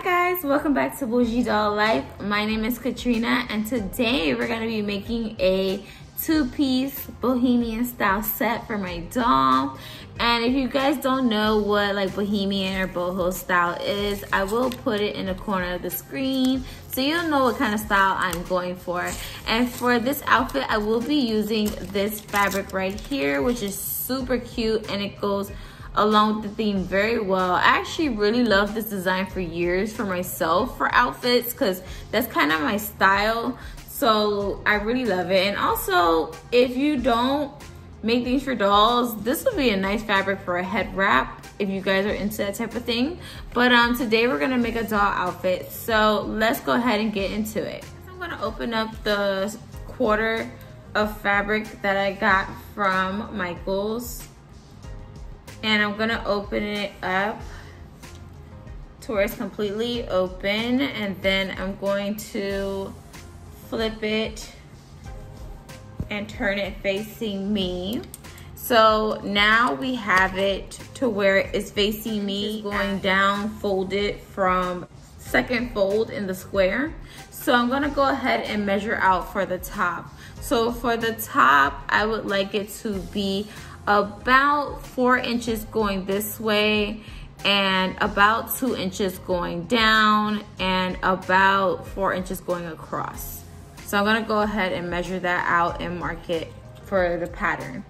guys, welcome back to Bougie Doll Life. My name is Katrina and today we're going to be making a two-piece bohemian style set for my doll. And if you guys don't know what like bohemian or boho style is, I will put it in the corner of the screen so you'll know what kind of style I'm going for. And for this outfit, I will be using this fabric right here, which is super cute and it goes along with the theme very well. I actually really love this design for years for myself for outfits because that's kind of my style. So I really love it. And also, if you don't make these for dolls, this would be a nice fabric for a head wrap if you guys are into that type of thing. But today we're gonna make a doll outfit. So let's go ahead and get into it. I'm gonna open up the quarter of fabric that I got from Michael's. And I'm gonna open it up to where it's completely open, and then I'm going to flip it and turn it facing me. So now we have it to where it's facing me, going down, folded from second fold in the square. So I'm gonna go ahead and measure out for the top. So for the top, I would like it to be about 4 inches going this way and about 2 inches going down and about 4 inches going across. So I'm gonna go ahead and measure that out and mark it for the pattern.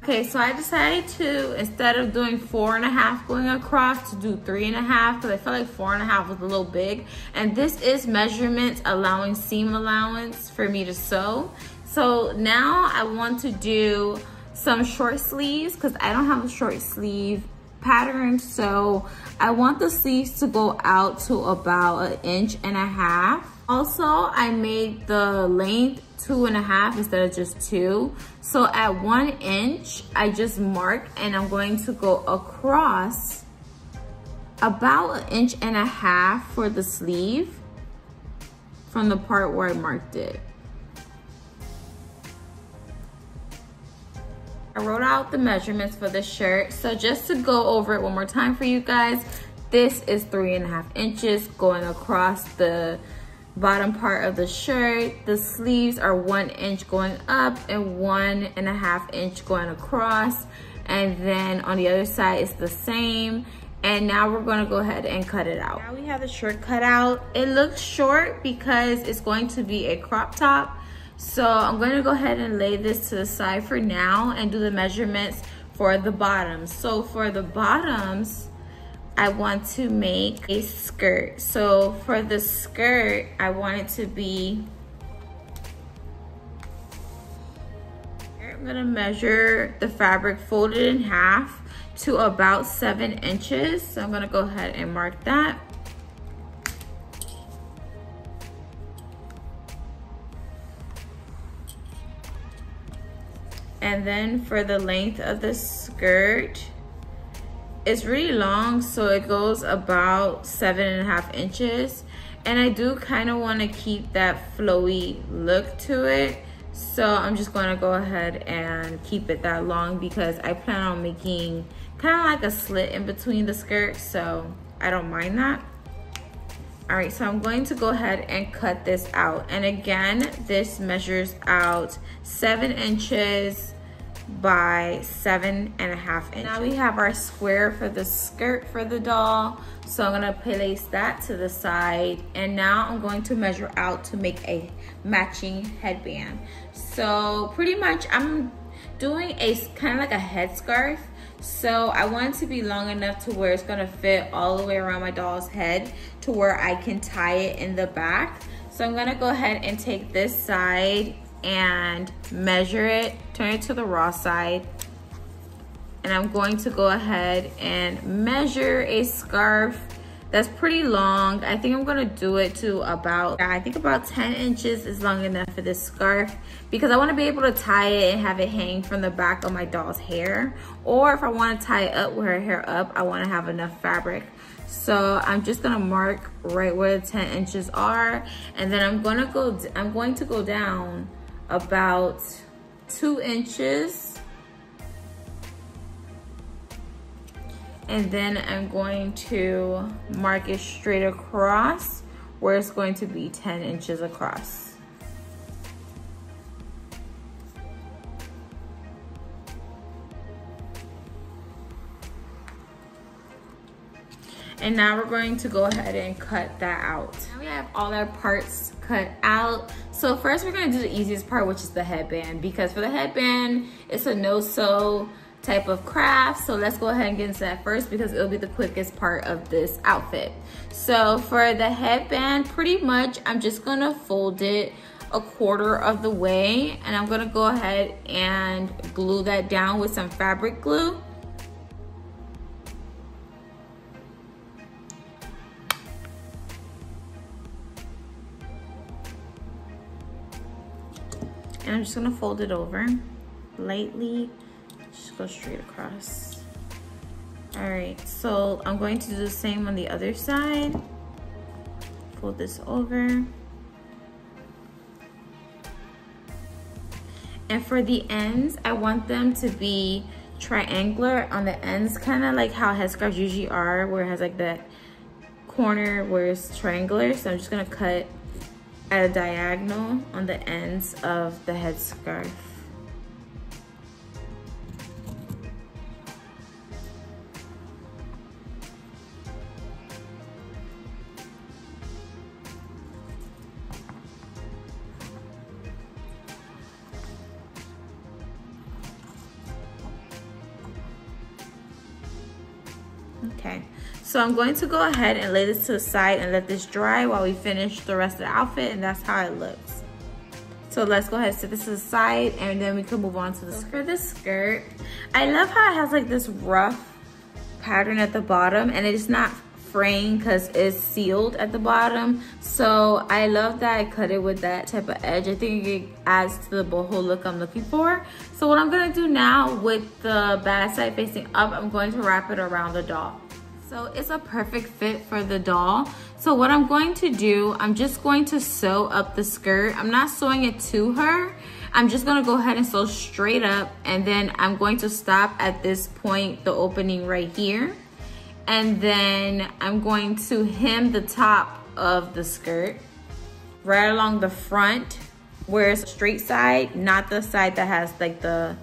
Okay, so I decided to, instead of doing 4.5 going across, to do 3.5 because I felt like 4.5 was a little big. And this is measurements allowing seam allowance for me to sew. So now I want to do some short sleeves because I don't have a short sleeve pattern. So I want the sleeves to go out to about 1.5 inches. Also, I made the length 2.5 instead of just 2. So at 1 inch, I just mark and I'm going to go across about 1.5 inches for the sleeve from the part where I marked it. I wrote out the measurements for the shirt. So just to go over it one more time for you guys, this is 3.5 inches going across the bottom part of the shirt. The sleeves are 1 inch going up and 1.5 inch going across, and then on the other side it's the same. And now we're going to go ahead and cut it out. Now we have the shirt cut out. It looks short because it's going to be a crop top, so I'm going to go ahead and lay this to the side for now and do the measurements for the bottoms. So for the bottoms, I want to make a skirt. So for the skirt, I want it to be, I'm gonna measure the fabric folded in half to about 7 inches. So I'm gonna go ahead and mark that. And then for the length of the skirt, it's really long, so it goes about 7.5 inches. And I do kind of want to keep that flowy look to it. So I'm just going to go ahead and keep it that long because I plan on making kind of like a slit in between the skirts, so I don't mind that. All right, so I'm going to go ahead and cut this out. And again, this measures out 7 inches by 7.5 inches. Now we have our square for the skirt for the doll. So I'm gonna place that to the side. And now I'm going to measure out to make a matching headband. So pretty much I'm doing a kind of like a headscarf. So I want it to be long enough to where it's gonna fit all the way around my doll's head to where I can tie it in the back. So I'm gonna go ahead and take this side and measure it, turn it to the raw side, and I'm going to go ahead and measure a scarf that's pretty long. I think I'm gonna do it to about, I think about 10 inches is long enough for this scarf because I wanna be able to tie it and have it hang from the back of my doll's hair. Or if I wanna tie it up with her hair up, I wanna have enough fabric. So I'm just gonna mark right where the 10 inches are, and then I'm going to go down about 2 inches And then I'm going to mark it straight across where it's going to be 10 inches across. And now we're going to go ahead and cut that out. Now we have all our parts cut out. So first we're gonna do the easiest part, which is the headband, because for the headband, it's a no-sew type of craft. So let's go ahead and get into that first because it'll be the quickest part of this outfit. So for the headband, pretty much I'm just gonna fold it a quarter of the way, and I'm gonna go ahead and glue that down with some fabric glue. And I'm just gonna fold it over lightly, just go straight across. All right, so I'm going to do the same on the other side. Fold this over. And for the ends, I want them to be triangular on the ends, kind of like how headscarves usually are, where it has like that corner where it's triangular. So I'm just gonna cut at a diagonal on the ends of the headscarf. Okay, so I'm going to go ahead and lay this to the side and let this dry while we finish the rest of the outfit, and that's how it looks. So let's go ahead and set this to the side, and then we can move on to the skirt. For the skirt, I love how it has like this rough pattern at the bottom, and it's not fraying because it's sealed at the bottom. So I love that I cut it with that type of edge. I think it adds to the boho look I'm looking for. So what I'm gonna do now with the bad side facing up, I'm going to wrap it around the doll. So it's a perfect fit for the doll. So what I'm going to do, I'm just going to sew up the skirt. I'm not sewing it to her. I'm just gonna go ahead and sew straight up, and then I'm going to stop at this point, the opening right here. And then I'm going to hem the top of the skirt right along the front where it's straight side, not the side that has like the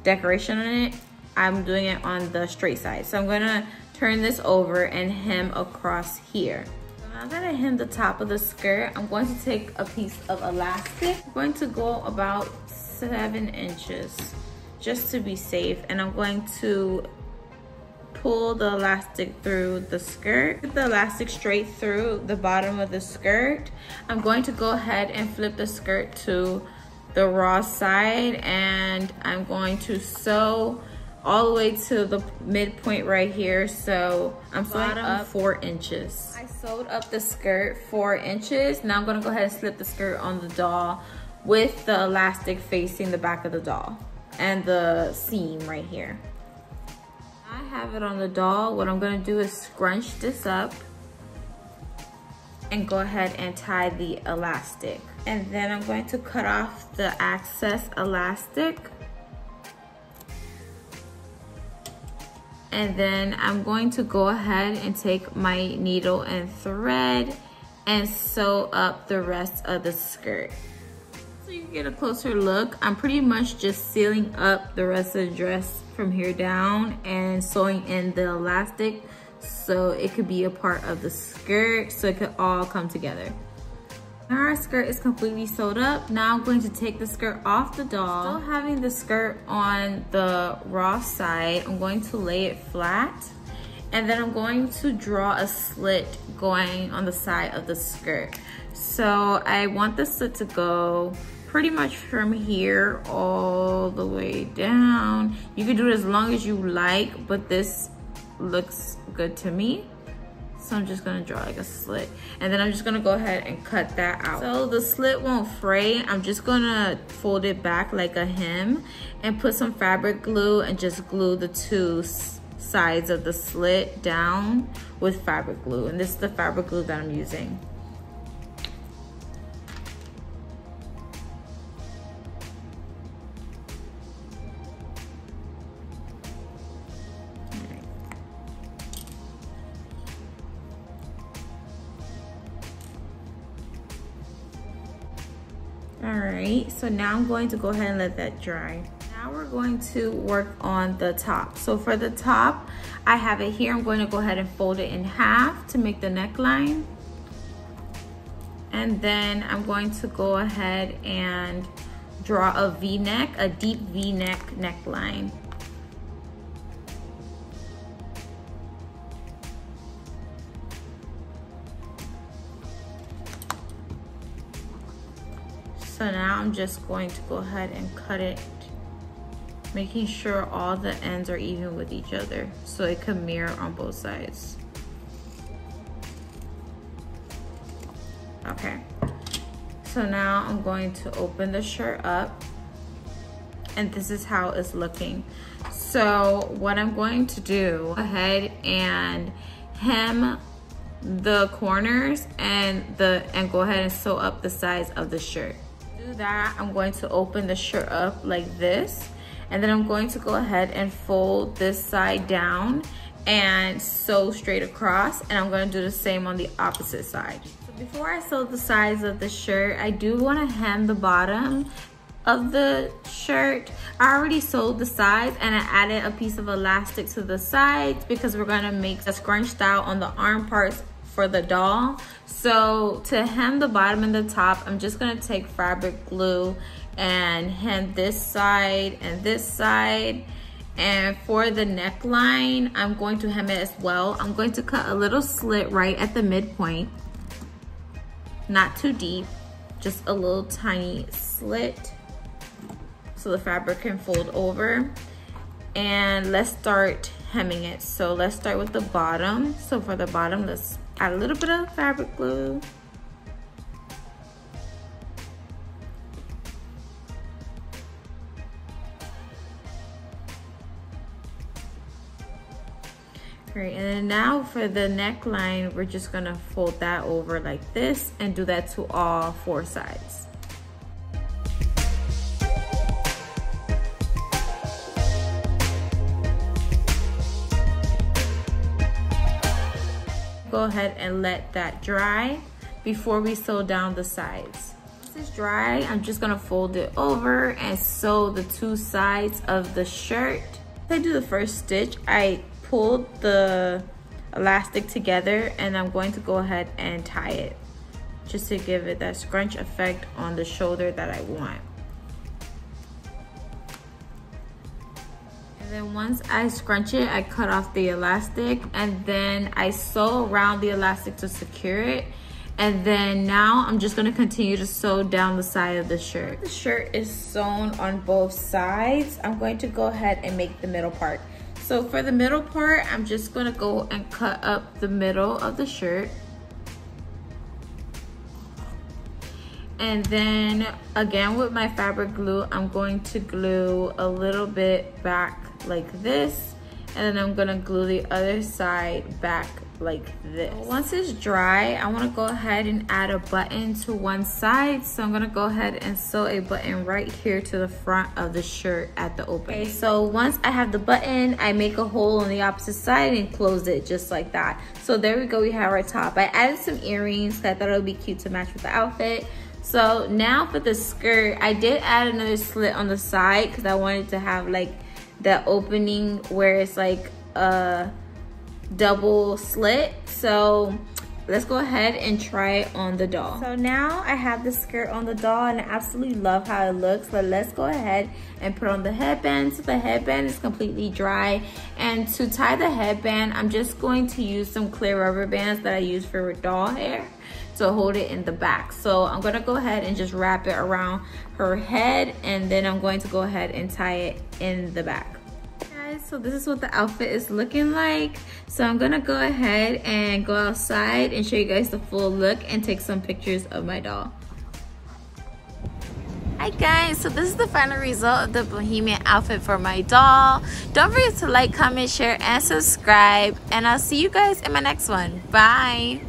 decoration on it. I'm doing it on the straight side. So I'm gonna turn this over and hem across here. So now that I hem the top of the skirt, I'm going to take a piece of elastic. I'm going to go about 7 inches just to be safe, and I'm going to pull the elastic through the skirt. Put the elastic straight through the bottom of the skirt. I'm going to go ahead and flip the skirt to the raw side, and I'm going to sew all the way to the midpoint right here. So I'm sewing up 4 inches. I sewed up the skirt 4 inches. Now I'm gonna go ahead and slip the skirt on the doll with the elastic facing the back of the doll and the seam right here. I have it on the doll. What I'm gonna do is scrunch this up and go ahead and tie the elastic. And then I'm going to cut off the excess elastic. And then I'm going to go ahead and take my needle and thread and sew up the rest of the skirt. So you can get a closer look, I'm pretty much just sealing up the rest of the dress from here down and sewing in the elastic so it could be a part of the skirt, so it could all come together. Now our skirt is completely sewed up. Now I'm going to take the skirt off the doll. Still having the skirt on the raw side, I'm going to lay it flat, and then I'm going to draw a slit going on the side of the skirt. So I want the slit to go pretty much from here all the way down. You can do it as long as you like, but this looks good to me. So I'm just gonna draw like a slit, and then I'm just gonna go ahead and cut that out. So the slit won't fray. I'm just gonna fold it back like a hem and put some fabric glue and just glue the two sides of the slit down with fabric glue. And this is the fabric glue that I'm using. right? So now I'm going to go ahead and let that dry. Now we're going to work on the top. So for the top, I have it here. I'm going to go ahead and fold it in half to make the neckline. And then I'm going to go ahead and draw a V-neck, a deep V-neck neckline. So now I'm just going to go ahead and cut it, making sure all the ends are even with each other so it can mirror on both sides. Okay, so now I'm going to open the shirt up, and this is how it's looking. So what I'm going to do, go ahead and hem the corners and go ahead and sew up the sides of the shirt. To do that, I'm going to open the shirt up like this, and then I'm going to go ahead and fold this side down and sew straight across, and I'm going to do the same on the opposite side. Before I sew the sides of the shirt, I do want to hem the bottom of the shirt. I already sewed the sides and I added a piece of elastic to the sides because we're going to make a scrunch style on the arm parts for the doll. So to hem the bottom and the top, I'm just going to take fabric glue and hem this side and this side. And for the neckline, I'm going to hem it as well. I'm going to cut a little slit right at the midpoint. Not too deep, just a little tiny slit so the fabric can fold over. And let's start hemming it. So let's start with the bottom. So for the bottom, let's add a little bit of fabric glue. Great, and then now for the neckline, we're just gonna fold that over like this and do that to all 4 sides. Go ahead and let that dry before we sew down the sides. Once it's dry, I'm just gonna fold it over and sew the 2 sides of the shirt. As I do the first stitch, I pulled the elastic together and I'm going to go ahead and tie it just to give it that scrunch effect on the shoulder that I want. And then once I scrunch it, I cut off the elastic and then I sew around the elastic to secure it. And then now I'm just gonna continue to sew down the side of the shirt. The shirt is sewn on both sides. I'm going to go ahead and make the middle part. So for the middle part, I'm just gonna go and cut up the middle of the shirt. And then again with my fabric glue, I'm going to glue a little bit back like this. And then I'm gonna glue the other side back like this. Once it's dry, I wanna go ahead and add a button to one side. So I'm gonna go ahead and sew a button right here to the front of the shirt at the opening. Okay, so once I have the button, I make a hole on the opposite side and close it just like that. So there we go, we have our top. I added some earrings because I thought it would be cute to match with the outfit. So now for the skirt, I did add another slit on the side because I wanted to have like the opening where it's like a double slit. So let's go ahead and try it on the doll. So now I have the skirt on the doll and I absolutely love how it looks. But let's go ahead and put on the headband. So the headband is completely dry, and to tie the headband, I'm just going to use some clear rubber bands that I use for doll hair to hold it in the back. So I'm gonna go ahead and just wrap it around her head, and then I'm going to go ahead and tie it in the back. Guys, so this is what the outfit is looking like. So I'm gonna go ahead and go outside and show you guys the full look and take some pictures of my doll. Hi guys, so this is the final result of the bohemian outfit for my doll. Don't forget to like, comment, share, and subscribe, and I'll see you guys in my next one. Bye.